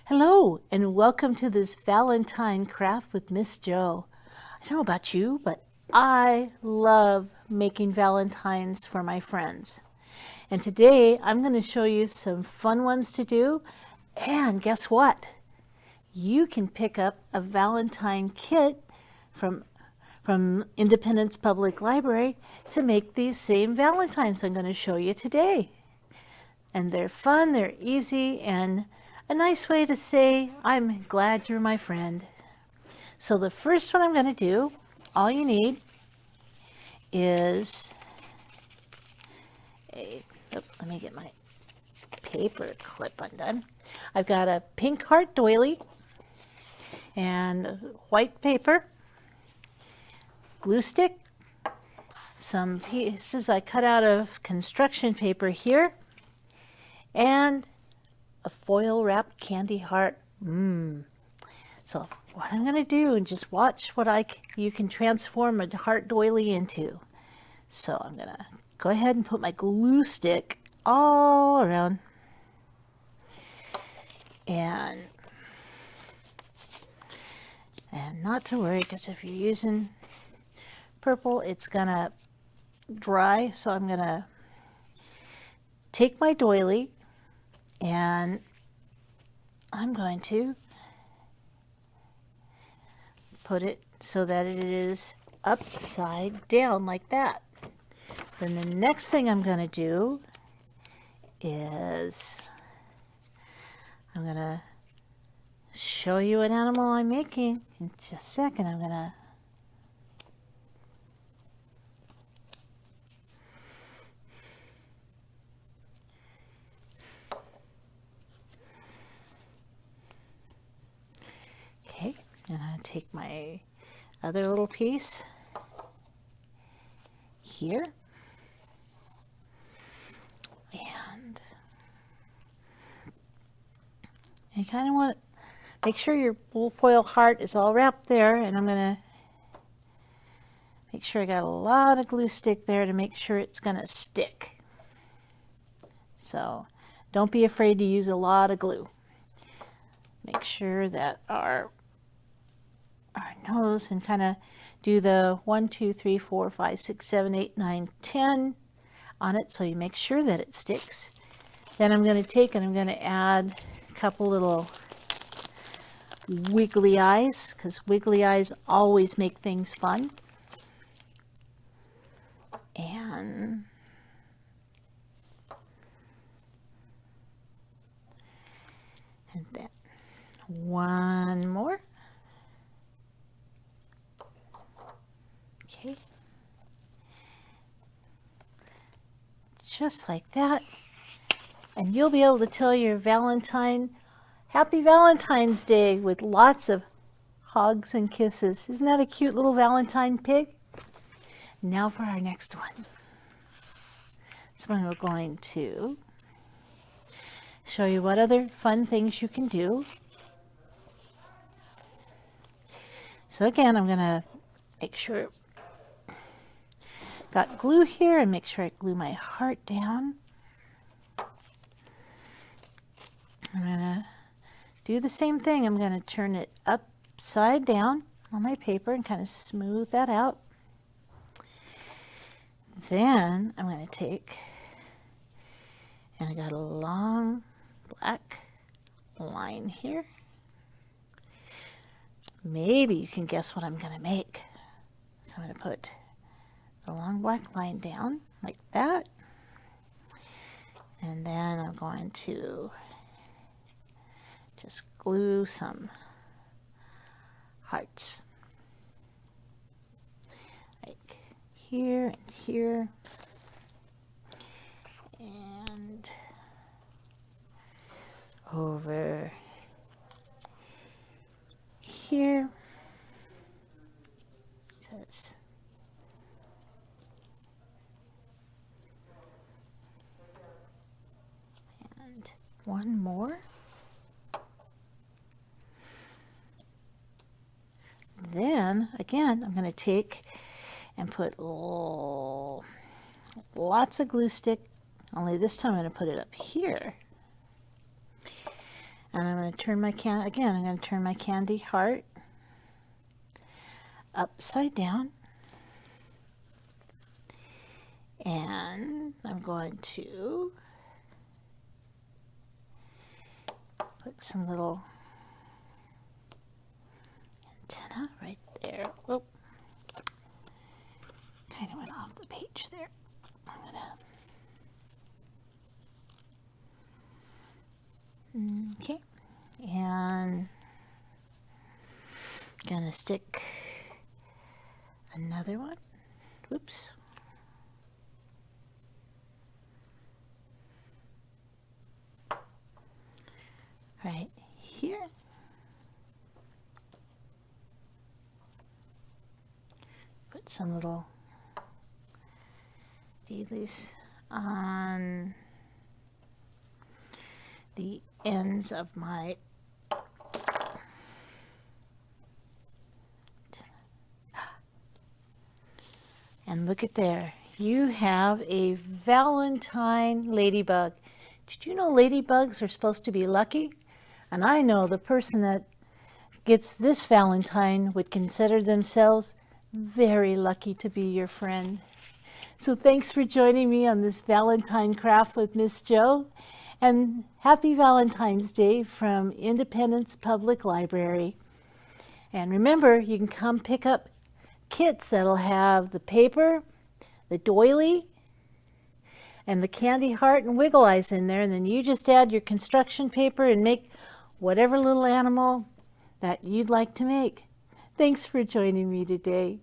Hello, and welcome to this Valentine craft with Miss Jo. I don't know about you, but I love making Valentines for my friends. And today I'm going to show you some fun ones to do. And guess what? You can pick up a Valentine kit from Independence Public Library to make these same Valentines I'm going to show you today. And they're fun, they're easy, and a nice way to say, I'm glad you're my friend. So the first one I'm going to do, all you need is let me get my paper clip undone. I've got a pink heart doily and white paper, glue stick, some pieces I cut out of construction paper here, and a foil wrapped candy heart. So what I'm going to do, and just watch what you can transform a heart doily into. So I'm going to go ahead and put my glue stick all around. And not to worry, because if you're using purple, it's going to dry. So I'm going to take my doily and I'm going to put it so that it is upside down like that. Then the next thing I'm going to do is I'm going to show you an animal I'm making in just a second. I'm going to and I take my other little piece here, and you kind of want to make sure your little foil heart is all wrapped there, and I'm going to make sure I got a lot of glue stick there to make sure it's going to stick. So don't be afraid to use a lot of glue. Make sure that our nose, and kind of do the 1, 2, 3, 4, 5, 6, 7, 8, 9, 10 on it, so you make sure that it sticks. Then I'm going to take and I'm going to add a couple little wiggly eyes, because wiggly eyes always make things fun. And then one more. Okay, just like that, and you'll be able to tell your Valentine, Happy Valentine's Day, with lots of hugs and kisses. Isn't that a cute little Valentine pig? Now for our next one. This one we're going to show you what other fun things you can do. So again, I'm going to make sure got glue here, and make sure I glue my heart down. I'm going to do the same thing. I'm going to turn it upside down on my paper and kind of smooth that out. Then I'm going to take, and I got a long black line here. Maybe you can guess what I'm going to make. So I'm going to put the long black line down like that, and then I'm going to just glue some hearts like here and here and over here. Says one more. Then again, I'm going to take and put lots of glue stick, only this time I'm going to put it up here. And I'm going to turn my I'm going to turn my candy heart upside down. And I'm going to put some little antenna right there. Whoop. Kind of went off the page there. Okay, and gonna stick another one. Whoops. Right here. Put some little dailies on the ends of my and look at there, you have a Valentine ladybug. Did you know ladybugs are supposed to be lucky? And I know the person that gets this Valentine would consider themselves very lucky to be your friend. So thanks for joining me on this Valentine craft with Miss Jo. And happy Valentine's Day from Independence Public Library. And remember, you can come pick up kits that'll have the paper, the doily, and the candy heart and wiggle eyes in there. And then you just add your construction paper and make whatever little animal that you'd like to make. Thanks for joining me today.